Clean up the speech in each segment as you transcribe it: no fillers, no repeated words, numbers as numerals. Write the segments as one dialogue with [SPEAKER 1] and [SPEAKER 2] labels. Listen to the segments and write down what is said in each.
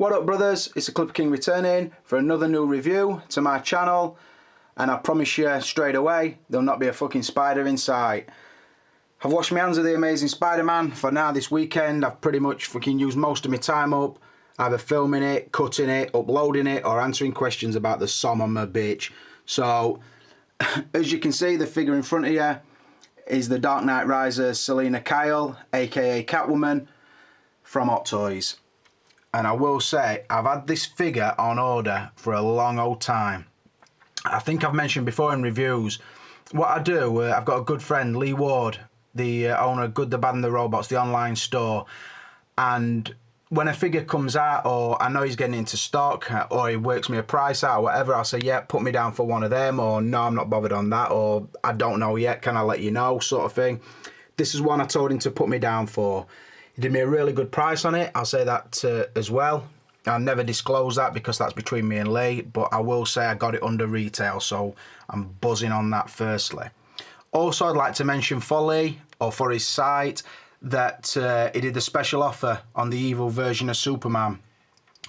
[SPEAKER 1] What up, brothers? It's the Clipper King returning for another new review to my channel, and I promise you straight away there'll not be a fucking spider in sight. I've washed my hands of the Amazing Spider-Man for now this weekend. I've pretty much fucking used most of my time up either filming it, cutting it, uploading it, or answering questions about the som on my bitch. So as you can see, the figure in front of you is the Dark Knight Rises Selina Kyle, aka Catwoman, from Hot Toys. And I will say, I've had this figure on order for a long old time. I think I've mentioned before in reviews, what I do, I've got a good friend, Lee Ward, the owner of Good, the Bad and the Robots, the online store. And when a figure comes out, or I know he's getting into stock, or he works me a price out or whatever, I'll say, yeah, put me down for one of them, or no, I'm not bothered on that, or I don't know yet, can I let you know, sort of thing. This is one I told him to put me down for. He did me a really good price on it, I'll say that as well. I'll never disclose that because that's between me and Lee, but I will say I got it under retail, so I'm buzzing on that firstly. Also, I'd like to mention for Lee, or for his site, that he did a special offer on the evil version of Superman,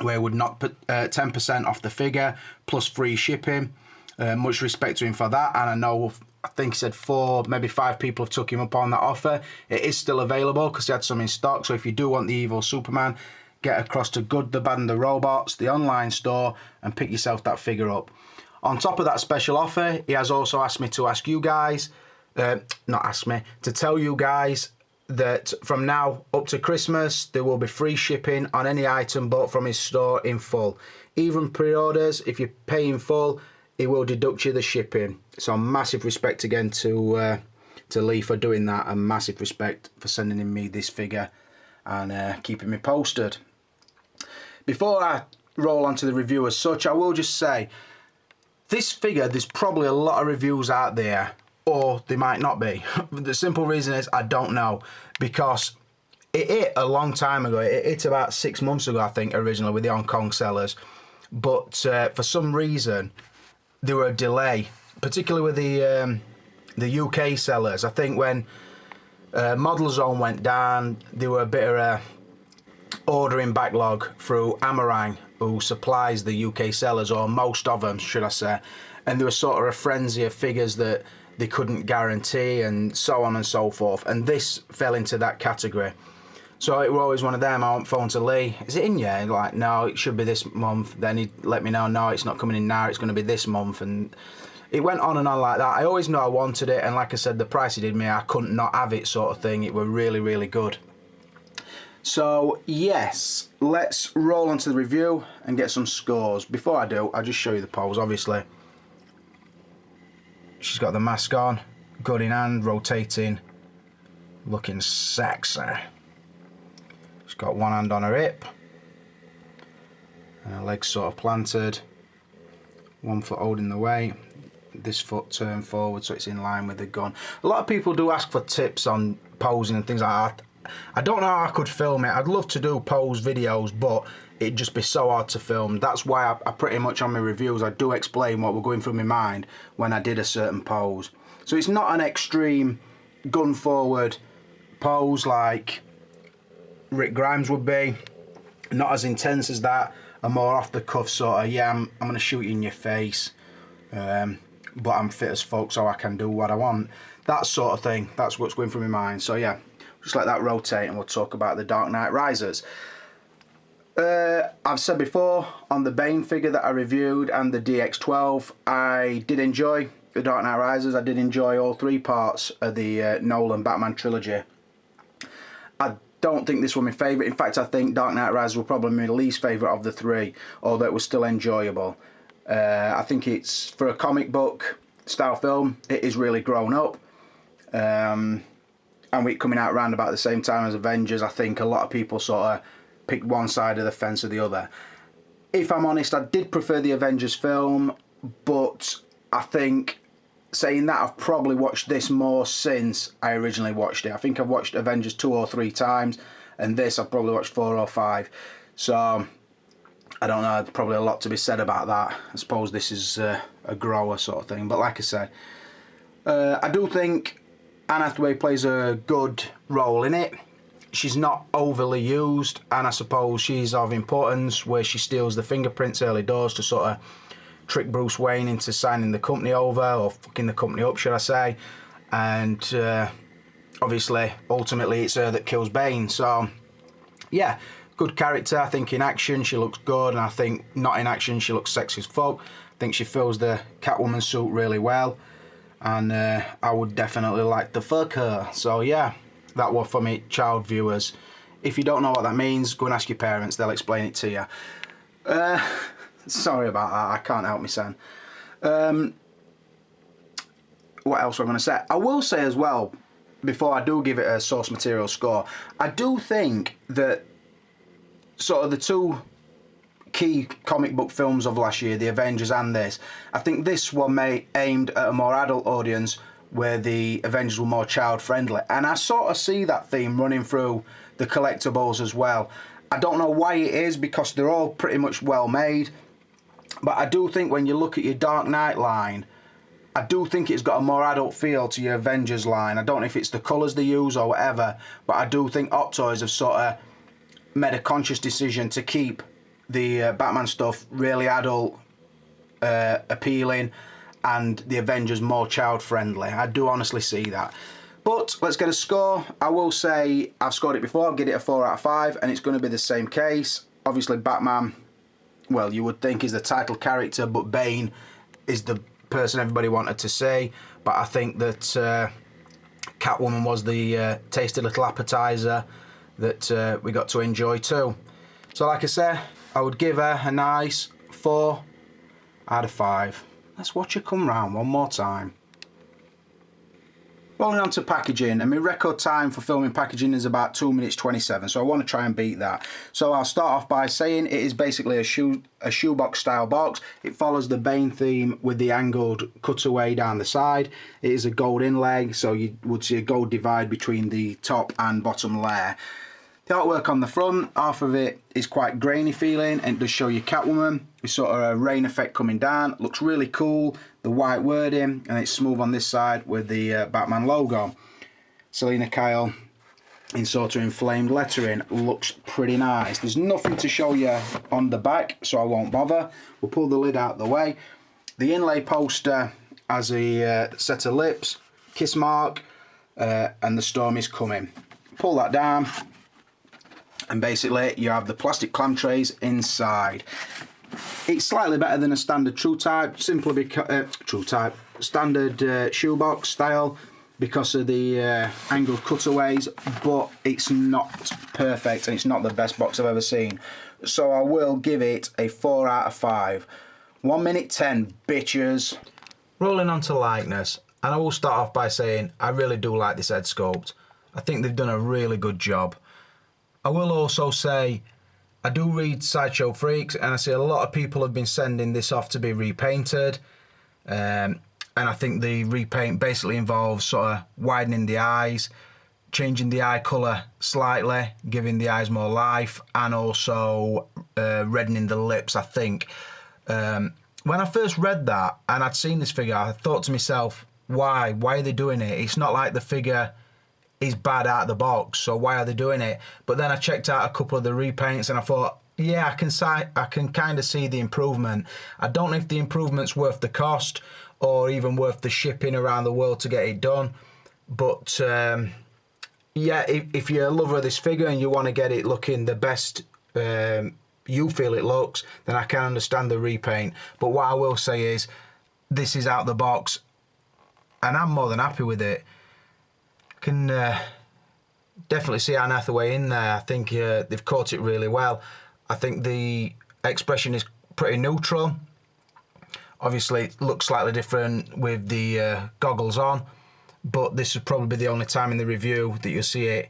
[SPEAKER 1] where he would knock 10% off the figure, plus free shipping. Much respect to him for that, and I know, I think he said 4, maybe 5 people have took him up on that offer. It is still available because he had some in stock, so if you do want the evil Superman, get across to Good, the Bad and the Robots, the online store, and pick yourself that figure up. On top of that special offer, he has also asked me to ask you guys, to tell you guys that from now up to Christmas, there will be free shipping on any item bought from his store in full. Even pre-orders, if you pay in full, he will deduct you the shipping. So massive respect again to Lee for doing that, and massive respect for sending in me this figure and keeping me posted. Before I roll onto the review as such, I will just say, this figure, there's probably a lot of reviews out there, or they might not be. The simple reason is I don't know, because it hit a long time ago. It hit about 6 months ago, I think, originally with the Hong Kong sellers. But for some reason, there were a delay, particularly with the UK sellers. I think when Model Zone went down, there were a bit of a ordering backlog through Amarang, who supplies the UK sellers, or most of them, should I say. And there was sort of a frenzy of figures that they couldn't guarantee, and so on and so forth. And this fell into that category. So it was always one of them. I went phone to Lee, is it in yet? Like, no, it should be this month. Then he'd let me know, no, it's not coming in now, it's going to be this month. And it went on and on like that. I always knew I wanted it, and like I said, the price he did me, I couldn't not have it, sort of thing. It were really, really good. So yes, let's roll onto the review and get some scores. Before I do, I'll just show you the pose. Obviously, she's got the mask on, gun in hand, rotating, looking sexy. She's got one hand on her hip, and her legs sort of planted, one foot holding the weight, this foot turned forward so it's in line with the gun. A lot of people do ask for tips on posing and things like that. I don't know how I could film it. I'd love to do pose videos, but it'd just be so hard to film. That's why I pretty much on my reviews, I do explain what was going through my mind when I did a certain pose. So it's not an extreme gun forward pose like Rick Grimes would be. Not as intense as that. A more off the cuff sort of, yeah, I'm going to shoot you in your face. But I'm fit as fuck, so I can do what I want. That sort of thing. That's what's going through my mind. So yeah, just let that rotate and we'll talk about the Dark Knight Rises. I've said before, on the Bane figure that I reviewed and the DX12, I did enjoy the Dark Knight Rises. I did enjoy all 3 parts of the Nolan Batman trilogy. I don't think this was my favourite. In fact, I think Dark Knight Rises was probably my least favourite of the 3, although it was still enjoyable. I think it's, for a comic book style film, it is really grown up. And with it coming out around about the same time as Avengers, I think a lot of people sort of picked one side of the fence or the other. If I'm honest, I did prefer the Avengers film, but I think, saying that, I've probably watched this more since I originally watched it. I think I've watched Avengers 2 or 3 times, and this I've probably watched 4 or 5. So I don't know, there's probably a lot to be said about that. I suppose this is a grower sort of thing, but like I said, I do think Anne Hathaway plays a good role in it. she's not overly used, and I suppose she's of importance where she steals the fingerprints early doors to sort of trick Bruce Wayne into signing the company over, or fucking the company up, should I say. And obviously, ultimately, it's her that kills Bane. So, yeah, good character. I think in action, she looks good, and I think not in action, she looks sexy as fuck. I think she fills the Catwoman suit really well, and I would definitely like to fuck her. So, yeah, that was for me, child viewers. If you don't know what that means, go and ask your parents. They'll explain it to you. Sorry about that. I can't help myself. What else am I going to say? I will say as well, before I do give it a source material score, I do think that sort of the two key comic book films of last year, the Avengers and this, I think this one aimed at a more adult audience, where the Avengers were more child friendly, and I sort of see that theme running through the collectibles as well. I don't know why it is, because they're all pretty much well made, but I do think when you look at your Dark Knight line, I do think it's got a more adult feel to your Avengers line. I don't know if it's the colours they use or whatever, but I do think Hot Toys have sort of made a conscious decision to keep the Batman stuff really adult appealing, and the Avengers more child friendly. I do honestly see that. But let's get a score. I will say I've scored it before. I'll give it a 4 out of 5, and it's going to be the same case. Obviously Batman, well, you would think is the title character, but Bane is the person everybody wanted to see. But I think that Catwoman was the tasty little appetizer that we got to enjoy too. So like I say, I would give her a nice 4 out of 5. Let's watch her come round one more time. Rolling on to packaging, and my record time for filming packaging is about 2 minutes 27, so I want to try and beat that. So I'll start off by saying it is basically a shoebox style box. It follows the Bane theme with the angled cutaway down the side. It is a gold inlay, so you would see a gold divide between the top and bottom layer. The artwork on the front, half of it is quite grainy feeling, and it does show you Catwoman with sort of a rain effect coming down. It looks really cool, the white wording, and it's smooth on this side with the Batman logo. Selina Kyle in sort of inflamed lettering, looks pretty nice. There's nothing to show you on the back, so I won't bother. We'll pull the lid out of the way. The inlay poster has a set of lips, kiss mark, and the storm is coming. Pull that down, and basically you have the plastic clam trays inside. It's slightly better than a standard True Type, simply because standard shoebox style, because of the angled cutaways, but it's not perfect, and it's not the best box I've ever seen. So I will give it a 4 out of 5. 1 minute 10, bitches. Rolling on to Lightness, and I will start off by saying I really do like this head sculpt. I think they've done a really good job. I will also say, I do read Sideshow Freaks, and I see a lot of people have been sending this off to be repainted. And I think the repaint basically involves sort of widening the eyes, changing the eye colour slightly, giving the eyes more life, and also reddening the lips, I think. When I first read that, and I'd seen this figure, I thought to myself, why? Why are they doing it? It's not like the figure is bad out of the box, so why are they doing it? But then I checked out a couple of the repaints, and I thought, yeah, I can kind of see the improvement. I don't know if the improvement's worth the cost, or even worth the shipping around the world to get it done. But yeah, if you're a lover of this figure and you want to get it looking the best you feel it looks, then I can understand the repaint. But what I will say is, this is out the box, and I'm more than happy with it. Can definitely see Anne Hathaway in there. I think they've caught it really well. I think the expression is pretty neutral. Obviously, it looks slightly different with the goggles on, but this is probably the only time in the review that you'll see it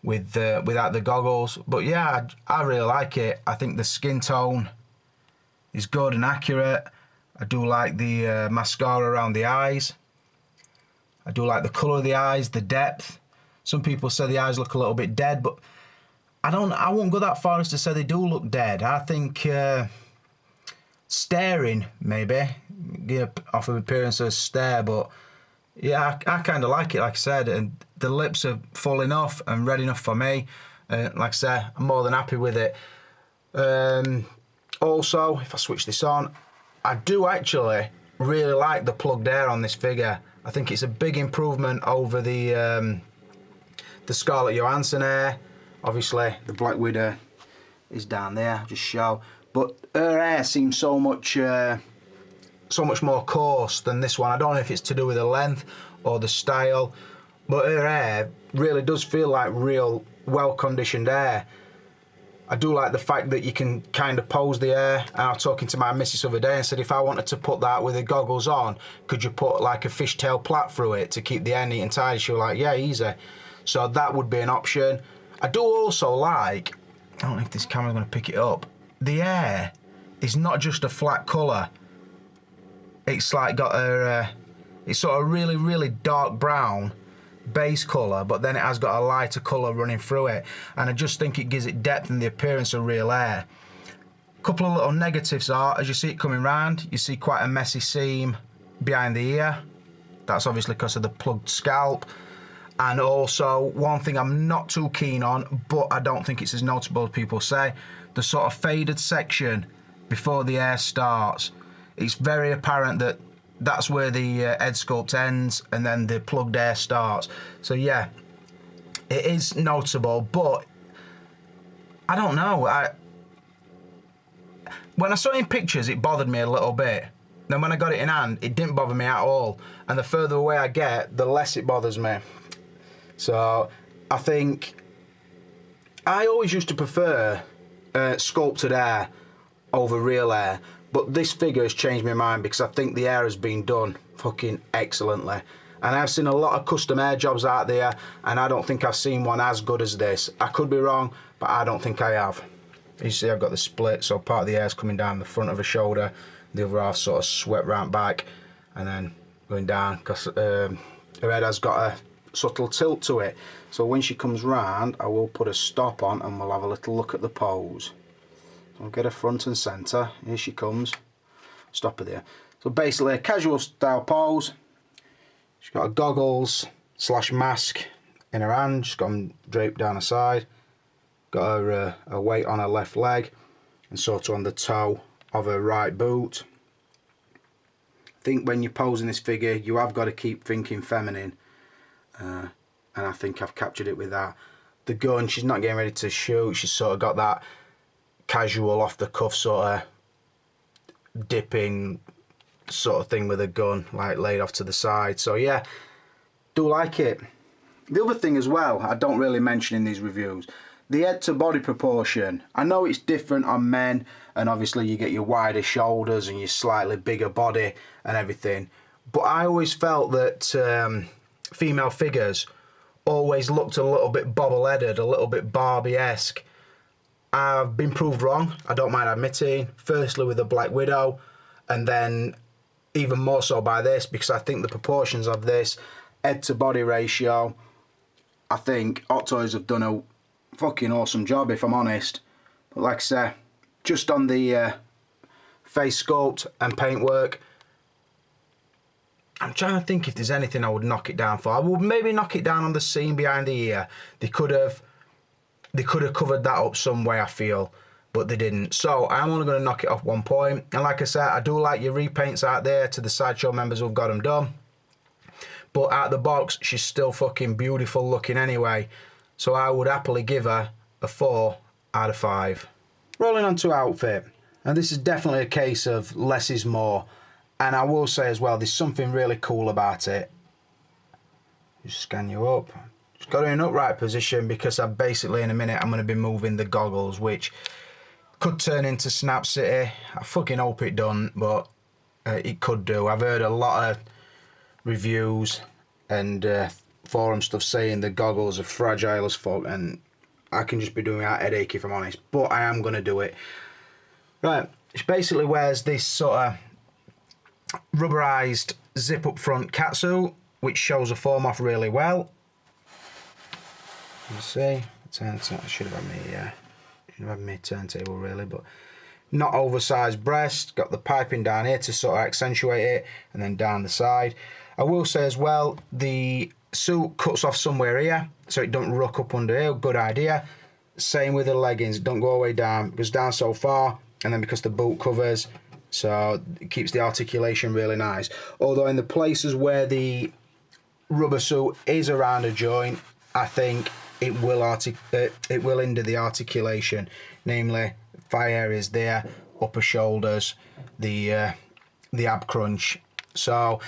[SPEAKER 1] with without the goggles. But yeah, I really like it. I think the skin tone is good and accurate. I do like the mascara around the eyes. I do like the colour of the eyes, the depth. Some people say the eyes look a little bit dead, but I won't go that far as to say they do look dead. I think staring, maybe, give off an appearance of a stare, but Yeah, I kind of like it, like I said, and the lips are full enough and red enough for me. Like I said, I'm more than happy with it. Also, if I switch this on, I do actually really like the plugged air on this figure. I think it's a big improvement over the Scarlett Johansson air. Obviously, the Black Widow is down there, just show. But her hair seems so much more coarse than this one. I don't know if it's to do with the length or the style, but her hair really does feel like real well-conditioned hair. I do like the fact that you can kind of pose the hair. I was talking to my missus the other day and said, if I wanted to put that with the goggles on, could you put like a fishtail plait through it to keep the hair neat and tidy? She was like, yeah, easy. So that would be an option. I do also like, I don't know if this camera's going to pick it up, the hair is not just a flat colour. It's like got a, it's sort of really, really dark brown base colour, but then it has got a lighter colour running through it, and I just think it gives it depth and the appearance of real hair. A couple of little negatives are, as you see it coming round, you see quite a messy seam behind the ear. That's obviously because of the plugged scalp. And also, one thing I'm not too keen on, but I don't think it's as notable as people say, the sort of faded section before the hair starts. It's very apparent that that's where the head sculpt ends and then the plugged hair starts. So yeah, it is notable, but I don't know. When I saw it in pictures, it bothered me a little bit. Then when I got it in hand, it didn't bother me at all. And the further away I get, the less it bothers me. So I think I always used to prefer sculpted hair over real hair, but this figure has changed my mind because I think the hair has been done fucking excellently. And I've seen a lot of custom hair jobs out there, and I don't think I've seen one as good as this. I could be wrong, but I don't think I have. You see I've got the split, so part of the hair's coming down the front of the shoulder, the other half sort of swept round back, and then going down, because her head has got a subtle tilt to it. So when she comes round, I will put a stop on and we'll have a little look at the pose. So I'll get her front and centre. Here she comes. Stop her there. So basically a casual style pose. She's got a goggles / mask in her hand. She's got them draped down her side. Got her a weight on her left leg and sort of on the toe of her right boot. I think when you're posing this figure, you have got to keep thinking feminine. And I think I've captured it with that. The gun, she's not getting ready to shoot. She's sort of got that casual off the cuff sort of dipping sort of thing with a gun, like laid off to the side. So yeah, do like it. The other thing as well, I don't really mention in these reviews, the head to body proportion. I know it's different on men, and obviously you get your wider shoulders and your slightly bigger body and everything, but I always felt that female figures always looked a little bit bobble-headed, a little bit Barbie-esque. I've been proved wrong, I don't mind admitting, firstly with the Black Widow, and then even more so by this, because I think the proportions of this head to body ratio, I think Hot Toys have done a fucking awesome job, if I'm honest. But like I say, just on the face sculpt and paintwork, I'm trying to think if there's anything I would knock it down for. I would maybe knock it down on the seam behind the ear. They could have covered that up some way, I feel, but they didn't. So I'm only going to knock it off 1 point. And like I said, I do like your repaints out there to the Sideshow members who've got them done. But out of the box, she's still fucking beautiful looking anyway. So I would happily give her a 4 out of 5. Rolling on to outfit. And this is definitely a case of less is more. And I will say as well, there's something really cool about it. Just scan you up. Just got her in upright position because I'm basically, in a minute, I'm going to be moving the goggles, which could turn into Snap City. I fucking hope it don't, but it could do. I've heard a lot of reviews and forum stuff saying the goggles are fragile as fuck, and I can just be doing that headache if I'm honest, but I am going to do it. Right, she basically wears this sort of rubberized zip up front catsuit, which shows the form off really well. You see, I should have had me turntable really, but not oversized breast, got the piping down here to sort of accentuate it, and then down the side. I will say as well, the suit cuts off somewhere here, so it don't ruck up under here. Good idea. Same with the leggings, don't go all the way down, it goes down so far, and then because the boot covers, so it keeps the articulation really nice. Although in the places where the rubber suit is around a joint, I think it will hinder the articulation, namely thigh areas there, upper shoulders, the ab crunch. So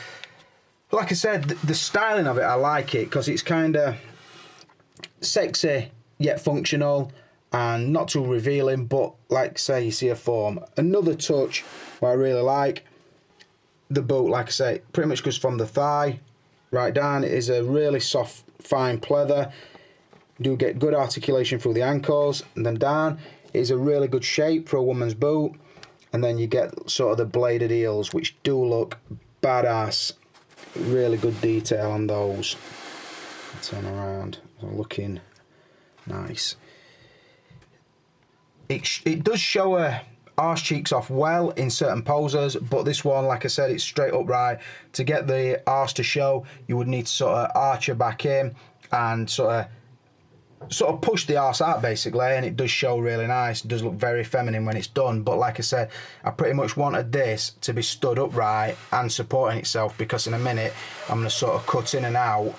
[SPEAKER 1] like I said, the styling of it, I like it because it's kind of sexy yet functional and not too revealing, but like say you see a form. Another touch what I really like, the boot, like I say, pretty much goes from the thigh right down. It is a really soft, fine pleather. You do get good articulation through the ankles, and then down. It is a really good shape for a woman's boot, and then you get sort of the bladed heels, which do look badass. Really good detail on those. Turn around, looking nice. It does show her arse cheeks off well in certain poses, but this one, like I said, it's straight upright. To get the arse to show, you would need to sort of arch her back in and sort of push the arse out basically, and it does show really nice. It does look very feminine when it's done, but like I said, I pretty much wanted this to be stood upright and supporting itself, because in a minute I'm going to sort of cut in and out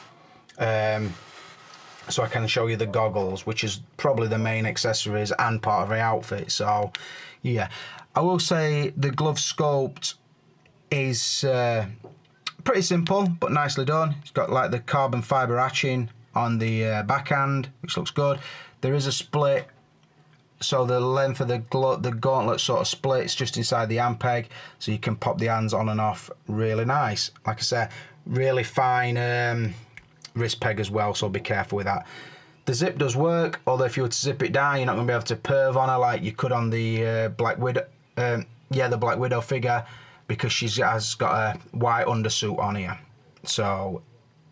[SPEAKER 1] so I can show you the goggles, which is probably the main accessories and part of the outfit. So yeah, I will say the glove sculpt is pretty simple but nicely done. It's got like the carbon fibre hatching on the backhand, which looks good. There is a split, so the length of the gauntlet sort of splits just inside the hand peg, so you can pop the hands on and off. Really nice. Like I said, really fine wrist peg as well, so be careful with that. The zip does work, although if you were to zip it down, you're not going to be able to perv on her like you could on the Black Widow, the Black Widow figure, because she has got a white undersuit on here. So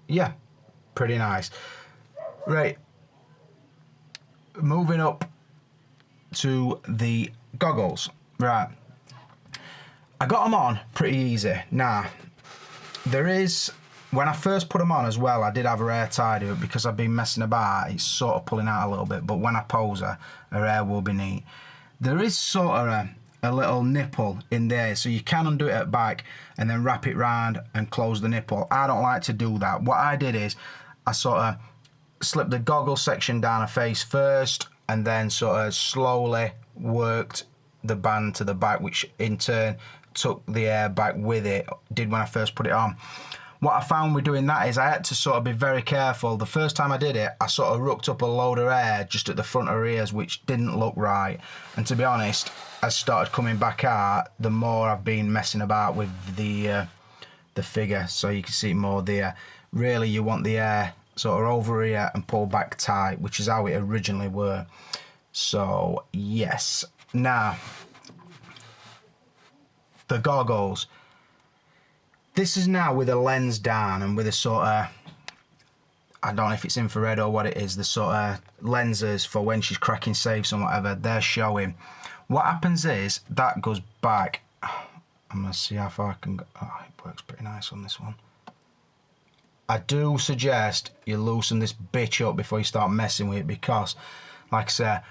[SPEAKER 1] yeah, pretty nice. Right, moving up to the goggles. Right, I got them on pretty easy. Now, there is, when I first put them on as well, I did have her hair tied up because I've been messing about. It's sort of pulling out a little bit, but when I pose her, her hair will be neat. There is sort of a little nipple in there, so you can undo it at back and then wrap it round and close the nipple. I don't like to do that. What I did is I sort of slipped the goggle section down her face first, and then sort of slowly worked the band to the back, which in turn took the hair back with it, did when I first put it on. What I found with doing that is I had to sort of be very careful. The first time I did it, I sort of rooked up a load of hair just at the front of her ears, which didn't look right. And to be honest, as started coming back out, the more I've been messing about with the figure, so you can see more there. Really, you want the hair sort of over here and pull back tight, which is how it originally were. So yes. Now, the goggles. This is now with a lens down and with a sort of, I don't know if it's infrared or what it is, the sort of lenses for when she's cracking safes and whatever, they're showing. What happens is that goes back. I'm going to see how far I can go. Oh, it works pretty nice on this one. I do suggest you loosen this bitch up before you start messing with it, because, like I said,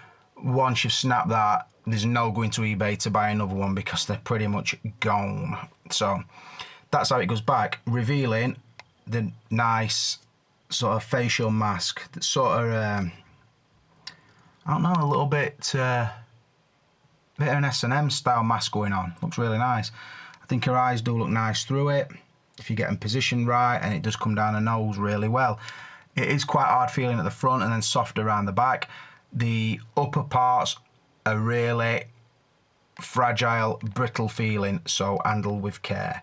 [SPEAKER 1] once you've snapped that, there's no going to eBay to buy another one because they're pretty much gone. So that's how it goes back, revealing the nice sort of facial mask. That sort of, I don't know, a little bit of an S&M style mask going on. Looks really nice. I think her eyes do look nice through it, if you get them positioned right, and it does come down the nose really well. It is quite hard feeling at the front and then soft around the back. The upper parts are really fragile, brittle feeling, so handle with care.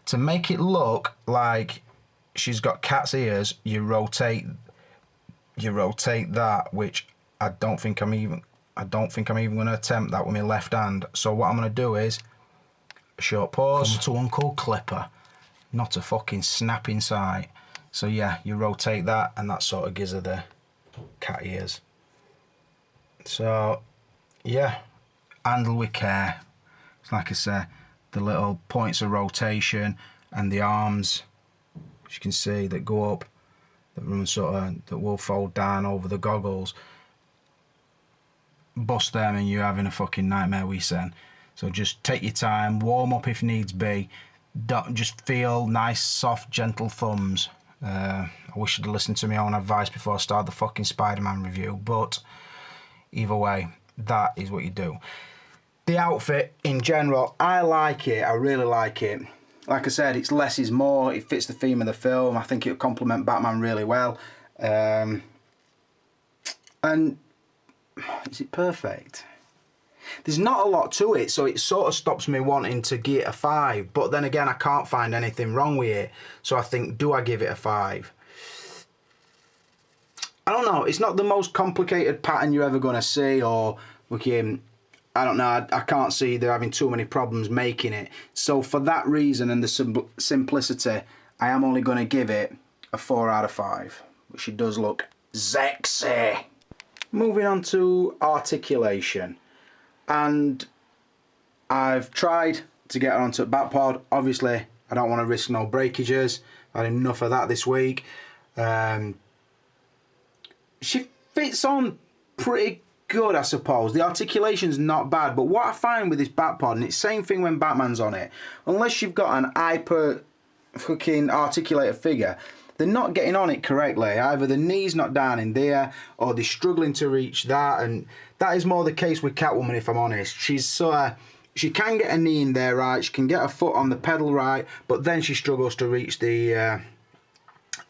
[SPEAKER 1] To make it look like she's got cat's ears, you rotate that, which I don't think I'm even going to attempt that with my left hand. So what I'm going to do is a short pause. Come to Uncle Clipper. Not a fucking snapping sight. So yeah, you rotate that, and that sort of gives her the cat ears. So yeah, handle with care. like I say, the little points of rotation and the arms, as you can see, that go up, that run sort of, that will fold down over the goggles. Bust them and you're having a fucking nightmare, we said. So just take your time, warm up if needs be. Don't just feel nice, soft, gentle thumbs. I wish I'd listened to my own advice before I started the fucking Spider-Man review, but either way, that is what you do. The outfit in general, I like it. I really like it. Like I said, it's less is more. It fits the theme of the film. I think it'll complement Batman really well. And is it perfect? There's not a lot to it, so it sort of stops me wanting to give it a 5. But then again, I can't find anything wrong with it. So I think, do I give it a 5? I don't know. It's not the most complicated pattern you're ever going to see, or I don't know. I can't see they're having too many problems making it. So for that reason and the simplicity, I am only going to give it a 4 out of 5. Which it does look sexy. Moving on to Articulation. And I've tried to get her onto Batpod. Obviously, I don't want to risk no breakages. I had enough of that this week. She fits on pretty good, I suppose. The articulation's not bad, but what I find with this Batpod, and it's the same thing when Batman's on it, unless you've got an hyper fucking articulated figure, they're not getting on it correctly. Either the knee's not down in there, or they're struggling to reach that, and that is more the case with Catwoman, if I'm honest. She's she can get a knee in there right, she can get her foot on the pedal right, but then she struggles to reach the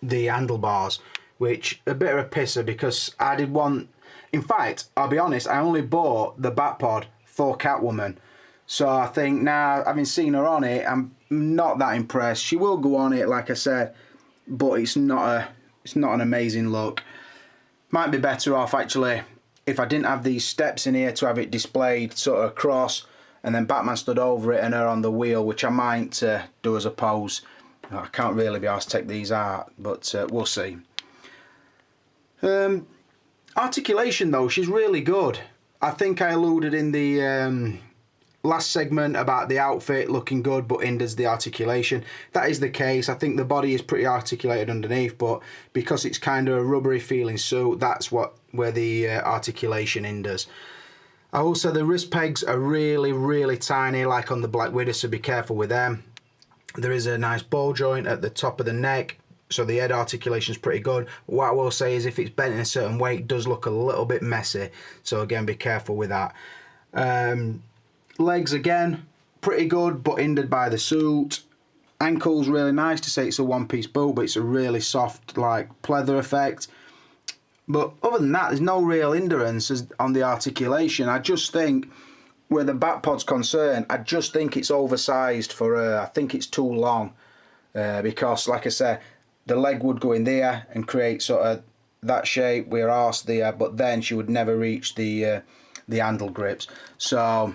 [SPEAKER 1] handlebars, which a bit of a pisser, because I did want... In fact, I'll be honest, I only bought the Batpod for Catwoman. So I think now, having seen her on it, I'm not that impressed. She will go on it, like I said, but it's not an amazing look. Might be better off, actually, if I didn't have these steps in here to have it displayed sort of across, and then Batman stood over it and her on the wheel, which I might do as a pose. I can't really be asked to take these out, but we'll see. Articulation, though, she's really good. I think I alluded in the last segment about the outfit looking good but hinders the articulation. That is the case. I think the body is pretty articulated underneath, but because it's kind of a rubbery feeling suit, that's where the articulation hinders. Also, the wrist pegs are really, really tiny, like on the Black Widow, so be careful with them. There is a nice ball joint at the top of the neck, so the head articulation is pretty good. What I will say is if it's bent in a certain way, it does look a little bit messy, so again, be careful with that. Legs, again, pretty good, but hindered by the suit. Ankles, really nice to say it's a one-piece boot, but it's a really soft, like, pleather effect. But other than that, there's no real hindrance on the articulation. I just think, where the Batpod's concerned, I just think it's oversized for her. I think it's too long. Because, like I said, the leg would go in there and create sort of that shape with her arse there, but then she would never reach the handle grips. So,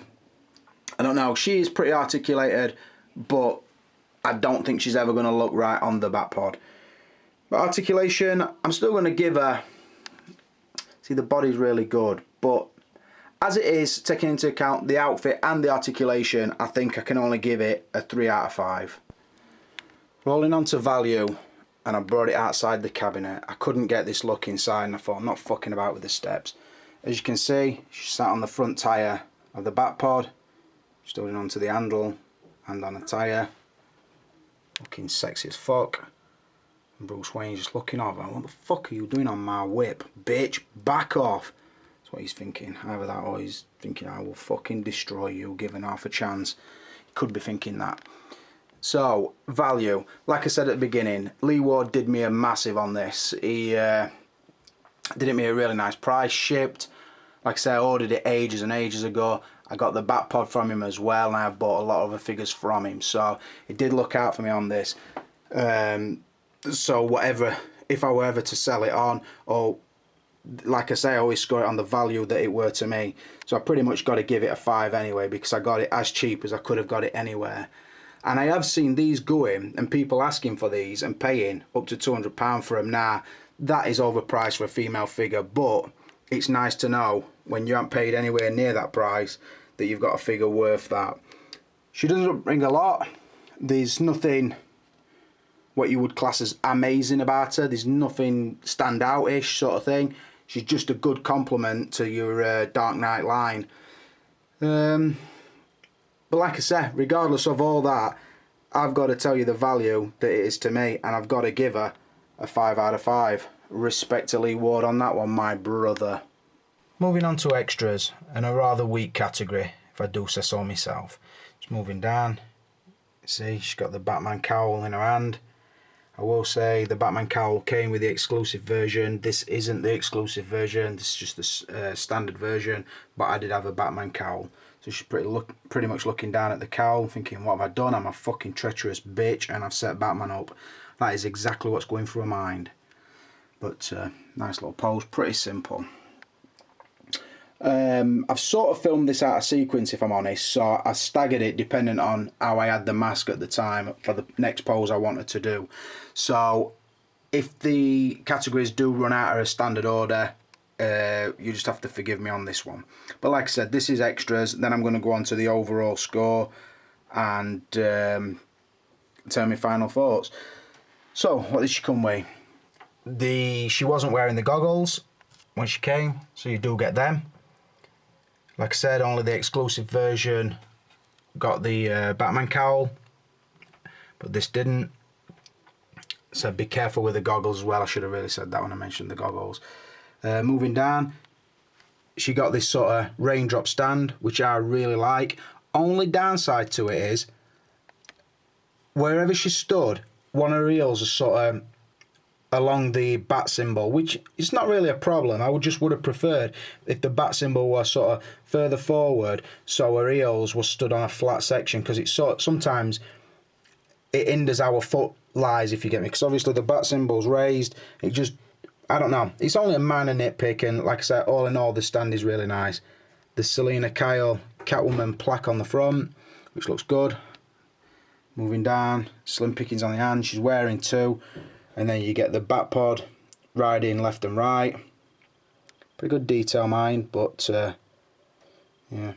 [SPEAKER 1] I don't know. She is pretty articulated, but I don't think she's ever going to look right on the Batpod. But articulation, I'm still going to give her... See, the body's really good, but as it is, taking into account the outfit and the articulation, I think I can only give it a 3 out of 5. Rolling on to value, and I brought it outside the cabinet. I couldn't get this look inside, and I thought, I'm not fucking about with the steps. As you can see, she sat on the front tyre of the Batpod, just holding onto the handle and on a tyre. Looking sexy as fuck. And Bruce Wayne's just looking over. What the fuck are you doing on my whip? Bitch, back off. That's what he's thinking. Either that or he's thinking, I will fucking destroy you, given half a chance. He could be thinking that. So, value. Like I said at the beginning, Lee Ward did me a massive on this. He did it me a really nice price, shipped. Like I said, I ordered it ages and ages ago. I got the Batpod from him as well, and I've bought a lot of other figures from him. So, he did look out for me on this. So whatever, if I were ever to sell it on, or like I say, I always score it on the value that it were to me. So I pretty much got to give it a 5 anyway, because I got it as cheap as I could have got it anywhere. And I have seen these going, and people asking for these and paying up to £200 for them. Now, that is overpriced for a female figure, but it's nice to know when you haven't paid anywhere near that price that you've got a figure worth that. She doesn't bring a lot. There's nothing what you would class as amazing about her. There's nothing standout-ish sort of thing. She's just a good complement to your Dark Knight line. But like I said, regardless of all that, I've got to tell you the value that it is to me, and I've got to give her a 5 out of 5. Respect to Lee Ward on that one, my brother. Moving on to extras, and a rather weak category, if I do say so myself. Just moving down. See, she's got the Batman cowl in her hand. I will say the Batman cowl came with the exclusive version. This isn't the exclusive version. This is just the standard version. But I did have a Batman cowl. So she's pretty much looking down at the cowl, thinking, what have I done? I'm a fucking treacherous bitch, and I've set Batman up. That is exactly what's going through her mind. But nice little pose, pretty simple. I've sort of filmed this out of sequence, if I'm honest, so I staggered it depending on how I had the mask at the time for the next pose I wanted to do. So if the categories do run out of a standard order, you just have to forgive me on this one. But like I said, this is extras. Then I'm going to go on to the overall score and tell me final thoughts. So what did she come with? She wasn't wearing the goggles when she came, so you do get them. Like I said, only the exclusive version got the Batman cowl, but this didn't. So be careful with the goggles as well. I should have really said that when I mentioned the goggles. Moving down, she got this sort of raindrop stand, which I really like. Only downside to it is, wherever she stood, one of her heels is sort of along the bat symbol, which is not really a problem. I would have preferred if the bat symbol was sort of further forward, so her heels were stood on a flat section, because it's sometimes it hinders how her foot lies, if you get me, because obviously the bat symbol's raised. It just, I don't know, it's only a minor nitpick, and like I said, all in all, the stand is really nice. The Selina Kyle Catwoman plaque on the front, which looks good. Moving down, slim pickings on the hand, she's wearing 2. And then you get the bat pod riding left and right. Pretty good detail, mind, but yeah.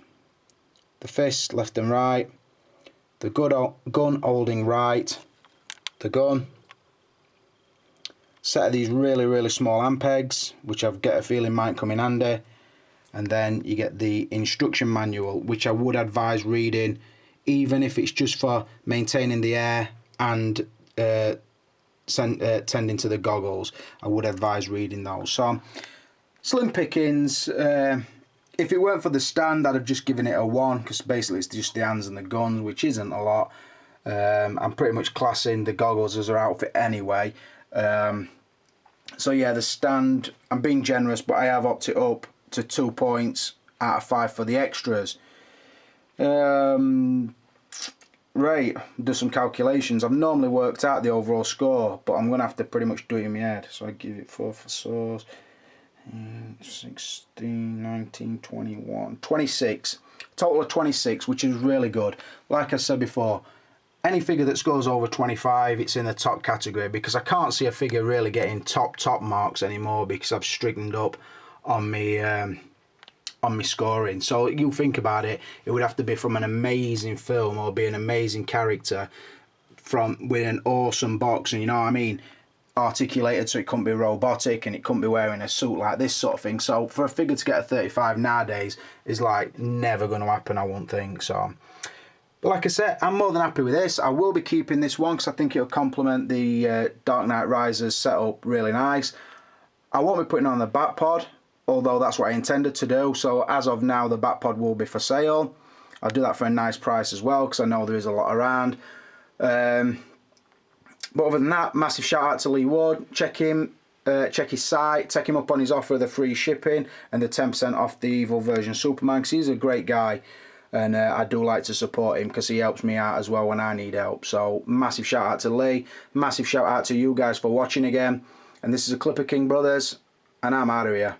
[SPEAKER 1] The fist left and right. The gun holding right. The gun. Set of these really, really small hand pegs, which I get a feeling might come in handy. And then you get the instruction manual, which I would advise reading, even if it's just for maintaining the air and tending to the goggles. I would advise reading those. So slim pickings. If it weren't for the stand, I'd have just given it a 1, because basically it's just the hands and the guns, which isn't a lot. I'm pretty much classing the goggles as her outfit anyway. So yeah, the stand, I'm being generous, but I have opted up to 2 points out of 5 for the extras. Right, do some calculations. I've normally worked out the overall score, but I'm going to have to pretty much do it in my head. So I give it 4 for sauce, 16, 19, 21, 26. Total of 26, which is really good. Like I said before, any figure that scores over 25, it's in the top category, because I can't see a figure really getting top marks anymore, because I've straightened up on me scoring. So you think about it, it would have to be from an amazing film or be an amazing character with an awesome box, and you know what I mean, articulated, so it couldn't be robotic and it couldn't be wearing a suit like this sort of thing. So for a figure to get a 35 nowadays is like never going to happen, I wouldn't think. So but like I said, I'm more than happy with this. I will be keeping this one because I think it'll complement the Dark Knight Rises setup really nice. I won't be putting on the bat pod, although that's what I intended to do. So as of now, the bat pod will be for sale. I'll do that for a nice price as well, because I know there is a lot around. But other than that, massive shout out to Lee Ward. Check him, check his site, take him up on his offer of the free shipping and the 10% off the Evil version Superman, because he's a great guy, and I do like to support him because he helps me out as well when I need help. So massive shout out to Lee, massive shout out to you guys for watching again. And this is a Clipper King Brothers, and I'm out of here.